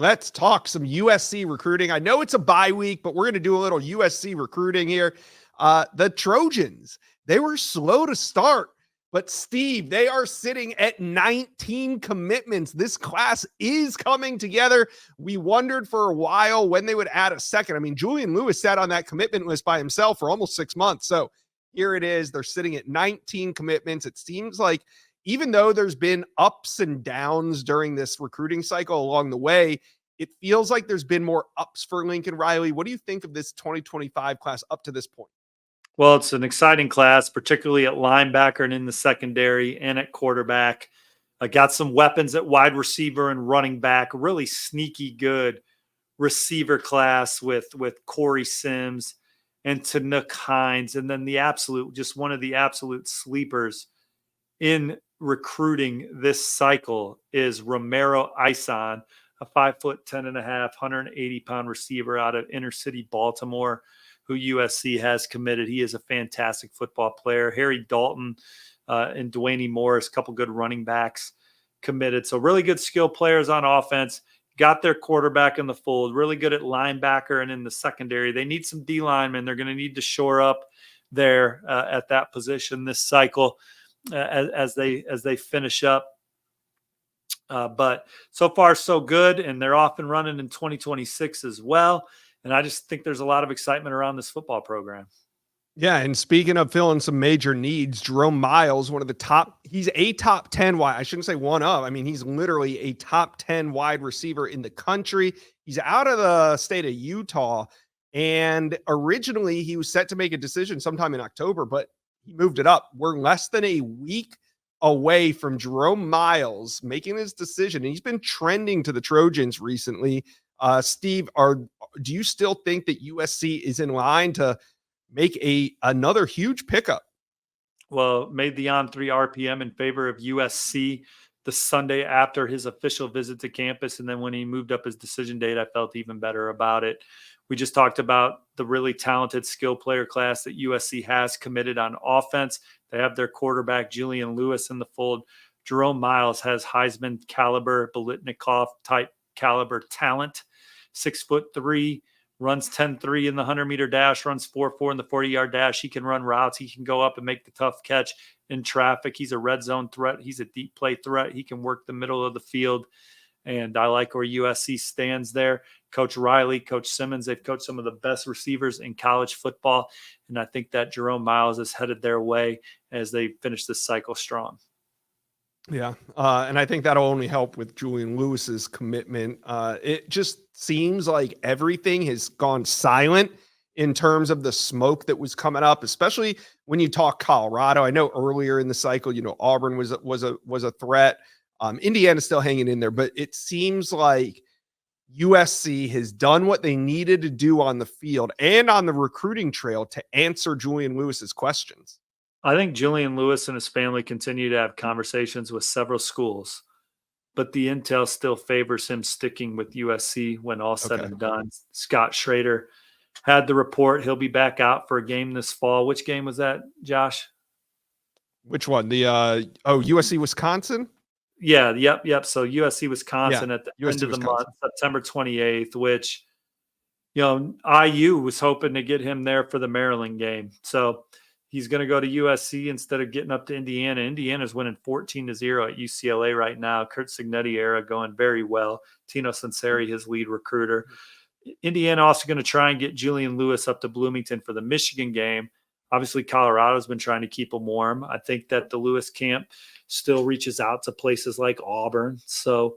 let's talk some USC recruiting. I know it's a bye week, but we're going to do a little USC recruiting here. The Trojans, they were slow to start, but Steve, they are sitting at 19 commitments. This class is coming together. We wondered for a while when they would add a second. I mean, Julian Lewis sat on that commitment list by himself for almost 6 months. So here it is. They're sitting at 19 commitments. It seems like even though there's been ups and downs during this recruiting cycle along the way, it feels like there's been more ups for Lincoln Riley. What do you think of this 2025 class up to this point? Well, it's an exciting class, particularly at linebacker and in the secondary and at quarterback. I got some weapons at wide receiver and running back, really sneaky good receiver class with Corey Sims and Tanook Hines. And then just one of the absolute sleepers in recruiting this cycle is Romero Ison, a 5'10.5", 180-pound receiver out of inner city Baltimore, who USC has committed. He is a fantastic football player. Harry Dalton and Dwayne Morris, a couple good running backs committed. So really good skill players on offense. Got their quarterback in the fold. Really good at linebacker and in the secondary. They need some D linemen. They're going to need to shore up there at that position this cycle as they finish up. But so far so good, and they're off and running in 2026 as well. And I just think there's a lot of excitement around this football program. Yeah, and speaking of filling some major needs, Jerome Miles, he's a top 10 wide. I shouldn't say one of. I mean, he's literally a top 10 wide receiver in the country. He's out of the state of Utah, and originally he was set to make a decision sometime in October, but he moved it up. We're less than a week away from Jerome Miles making his decision, and he's been trending to the Trojans recently. Steve, do you still think that USC is in line to make another huge pickup? Well, made the on 3 RPM in favor of USC the Sunday after his official visit to campus. And then when he moved up his decision date, I felt even better about it. We just talked about the really talented skill player class that USC has committed on offense. They have their quarterback, Julian Lewis, in the fold. Jerome Miles has Heisman caliber, Bolitnikov type caliber talent. 6'3", runs 10.3 in the 100-meter dash, runs 4.4 in the 40-yard dash. He can run routes. He can go up and make the tough catch in traffic. He's a red zone threat. He's a deep play threat. He can work the middle of the field. And I like where USC stands there. Coach Riley, Coach Simmons, they've coached some of the best receivers in college football. And I think that Jerome Miles is headed their way as they finish this cycle strong. Yeah. And I think that'll only help with Julian Lewis's commitment. It just seems like everything has gone silent in terms of the smoke that was coming up, especially when you talk Colorado. I know earlier in the cycle, Auburn was a threat. Indiana's still hanging in there, but it seems like USC has done what they needed to do on the field and on the recruiting trail to answer Julian Lewis's questions. I think Julian Lewis and his family continue to have conversations with several schools, but the intel still favors him sticking with USC when all said and done. Scott Schrader had the report. He'll be back out for a game this fall. Which game was that, Josh? Which one? The USC Wisconsin? Yeah, yep. So USC Wisconsin at the USC end of the Wisconsin. month, September 28th, which IU was hoping to get him there for the Maryland game. So he's going to go to USC instead of getting up to Indiana. Indiana's winning 14-0 at UCLA right now. Kurt Signetti era going very well. Tino Sunseri, his lead recruiter. Indiana also going to try and get Julian Lewis up to Bloomington for the Michigan game. Obviously, Colorado's been trying to keep him warm. I think that the Lewis camp still reaches out to places like Auburn. So,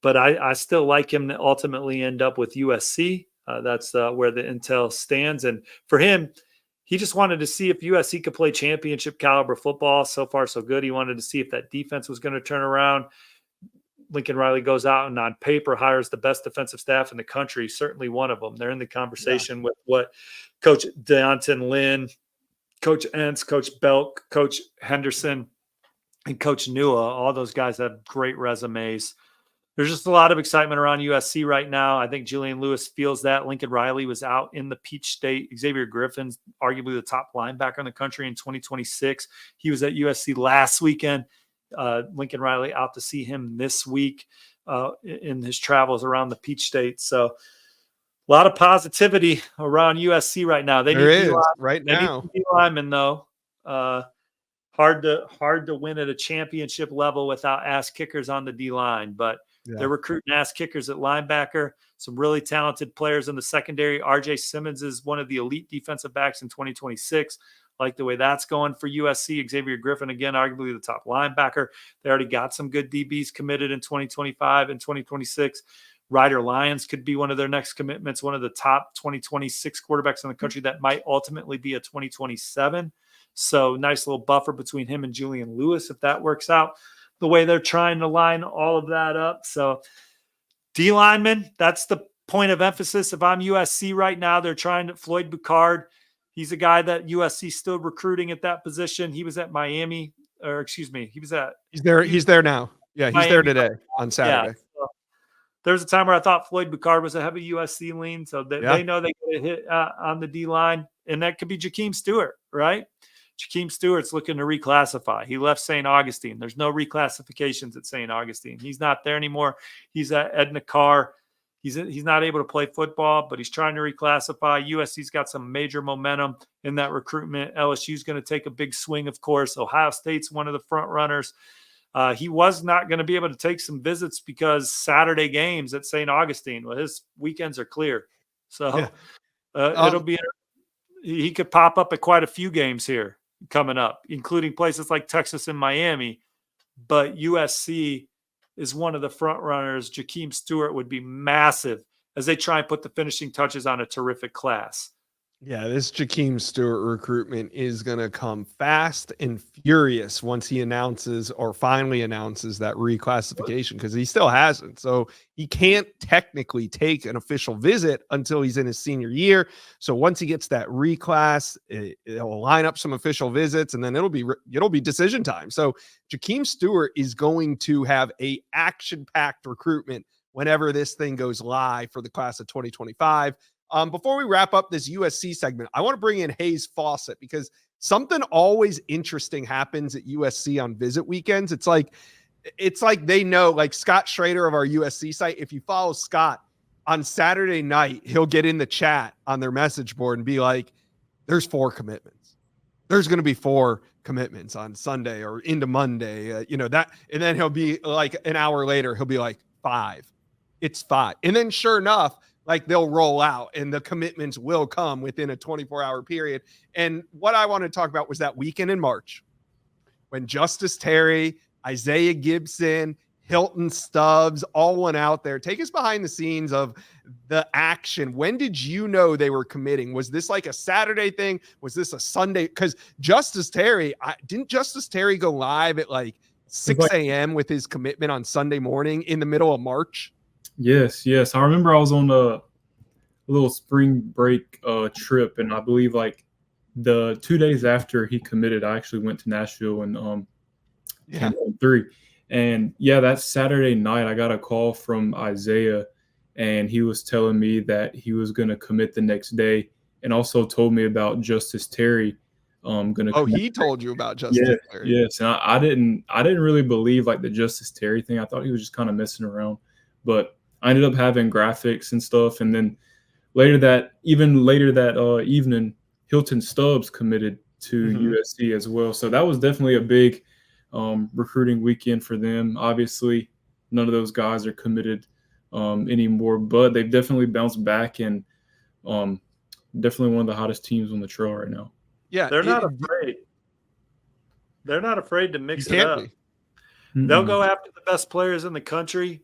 but I still like him to ultimately end up with USC. That's where the intel stands. And for him, he just wanted to see if USC could play championship caliber football. So far, so good. He wanted to see if that defense was going to turn around. Lincoln Riley goes out and on paper hires the best defensive staff in the country, certainly one of them. They're in the conversation with what Coach Deonton Lynn, Coach Entz, Coach Belk, Coach Henderson, and Coach Nua. All those guys have great resumes. There's just a lot of excitement around USC right now. I think Julian Lewis feels that. Lincoln Riley was out in the Peach State. Xavier Griffin's arguably the top linebacker in the country in 2026. He was at USC last weekend. Lincoln Riley out to see him this week. in his travels around the Peach State. So a lot of positivity around USC right now. They There need is D-line. right They need now. some D linemen though. Hard to win at a championship level without ass kickers on the D line, but they're recruiting ass kickers at linebacker. Some really talented players in the secondary. RJ Simmons is one of the elite defensive backs in 2026. Like the way that's going for USC. Xavier Griffin, again, arguably the top linebacker. They already got some good DBs committed in 2025 and 2026. Ryder Lyons could be one of their next commitments, one of the top 2026 quarterbacks in the country that might ultimately be a 2027. So nice little buffer between him and Julian Lewis if that works out the way they're trying to line all of that up. So D lineman, that's the point of emphasis. If I'm USC right now, they're trying to Floyd Boucard. He's a guy that USC still recruiting at that position. He was at Miami, or excuse me, he was at He's there now. Yeah, he's there Miami. today on Saturday. Yeah, so there's a time where I thought Floyd Boucard was a heavy USC lean, so they know they get a hit on the D line, and that could be Jakeem Stewart, right? Jakeem Stewart's looking to reclassify. He left St. Augustine. There's no reclassifications at St. Augustine. He's not there anymore. He's at Edna Carr. He's not able to play football, but he's trying to reclassify. USC's got some major momentum in that recruitment. LSU's going to take a big swing, of course. Ohio State's one of the front runners. He was not going to be able to take some visits because Saturday games at St. Augustine. Well, his weekends are clear. So it'll be – he could pop up at quite a few games here coming up, including places like Texas and Miami. But USC – is one of the front runners. Jakeem Stewart would be massive as they try and put the finishing touches on a terrific class. Yeah, this Jakeem Stewart recruitment is going to come fast and furious once he announces or finally announces that reclassification, because he still hasn't. So he can't technically take an official visit until he's in his senior year. So once he gets that reclass, it'll line up some official visits, and then it'll be decision time. So Jakeem Stewart is going to have a action-packed recruitment whenever this thing goes live for the class of 2025. Before we wrap up this USC segment, I want to bring in Hayes Fawcett because something always interesting happens at USC on visit weekends. It's like they know, like Scott Schrader of our USC site, if you follow Scott on Saturday night, he'll get in the chat on their message board and be like, there's 4 commitments. There's going to be 4 commitments on Sunday or into Monday, that. And then he'll be like an hour later, he'll be like 5. It's 5. And then sure enough, like they'll roll out and the commitments will come within a 24-hour period. And what I want to talk about was that weekend in March when Justice Terry, Isaiah Gibson, Hilton Stubbs all went out there. Take us behind the scenes of the action. When did you know they were committing? Was this like a Saturday thing? Was this a Sunday? Because Justice Terry, didn't Justice Terry go live at like 6 a.m. with his commitment on Sunday morning in the middle of March? Yes. I remember I was on a little spring break trip, and I believe like the 2 days after he committed, I actually went to Nashville and came home 3. And that Saturday night, I got a call from Isaiah, and he was telling me that he was going to commit the next day, and also told me about Justice Terry. He told you about Justice Terry. Yes, and I didn't really believe like the Justice Terry thing. I thought he was just kind of messing around, but I ended up having graphics and stuff, and then later that evening, Hilton Stubbs committed to USC as well. So that was definitely a big recruiting weekend for them. Obviously, none of those guys are committed anymore, but they've definitely bounced back and definitely one of the hottest teams on the trail right now. Yeah, they're not afraid. They're not afraid to mix it up. They'll go after the best players in the country,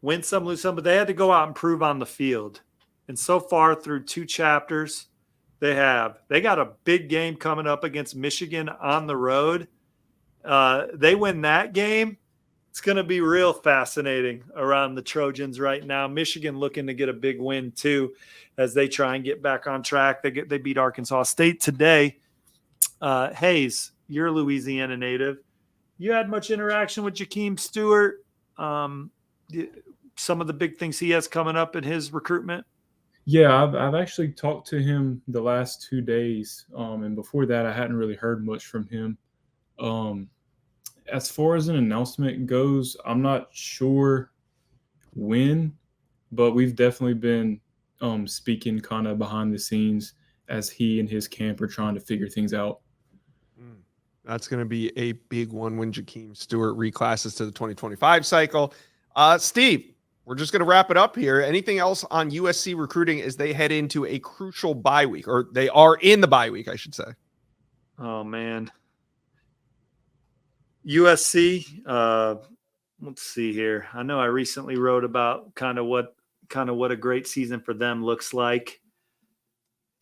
win some, lose some, but they had to go out and prove on the field. And so far through 2 chapters, they got a big game coming up against Michigan on the road. They win that game, it's going to be real fascinating around the Trojans right now. Michigan looking to get a big win too as they try and get back on track. They beat Arkansas State today. Hayes, you're a Louisiana native. You had much interaction with Jakeem Stewart. Some of the big things he has coming up in his recruitment. Yeah, I've actually talked to him the last 2 days, and before that, I hadn't really heard much from him. As far as an announcement goes, I'm not sure when, but we've definitely been speaking kind of behind the scenes as he and his camp are trying to figure things out. That's going to be a big one when Jakeem Stewart reclasses to the 2025 cycle. Steve, we're just going to wrap it up here. Anything else on USC recruiting as they head into a crucial bye week, or they are in the bye week, I should say? Oh, man. USC, let's see here. I know I recently wrote about kind of what a great season for them looks like.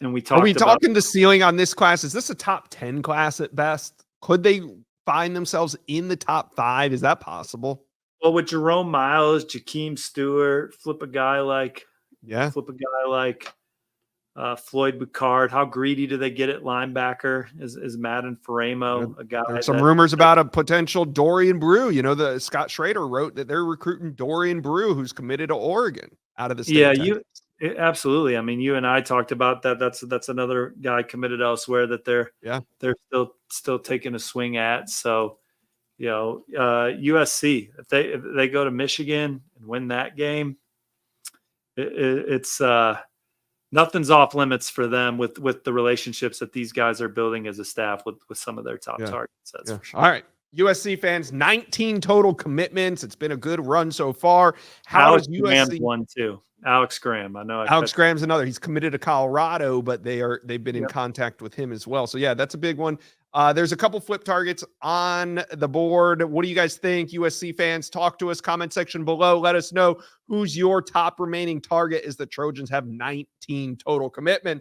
And we talked Are we about talking the ceiling on this class? Is this a top 10 class at best? Could they find themselves in the top 5? Is that possible? Well, with Jerome Miles, Jakeem Stewart, flip a guy like Floyd Boucard. How greedy do they get at linebacker? Is Madden Faremo a guy? There's some rumors about a potential Dorian Brew. You know, the Scott Schrader wrote that they're recruiting Dorian Brew, who's committed to Oregon out of the state. Yeah, absolutely. I mean, you and I talked about that. That's another guy committed elsewhere that they're still taking a swing at. So, USC, if they go to Michigan and win that game, it's nothing's off limits for them with the relationships that these guys are building as a staff with some of their top targets. That's for sure. All right. USC fans, 19 total commitments. It's been a good run so far. Alex Graham's one too. Alex Graham. I know. Alex Graham's another. He's committed to Colorado, but they've been in contact with him as well. So yeah, that's a big one. There's a couple flip targets on the board. What do you guys think? USC fans, talk to us. Comment section below. Let us know who's your top remaining target as the Trojans have 19 total commitments.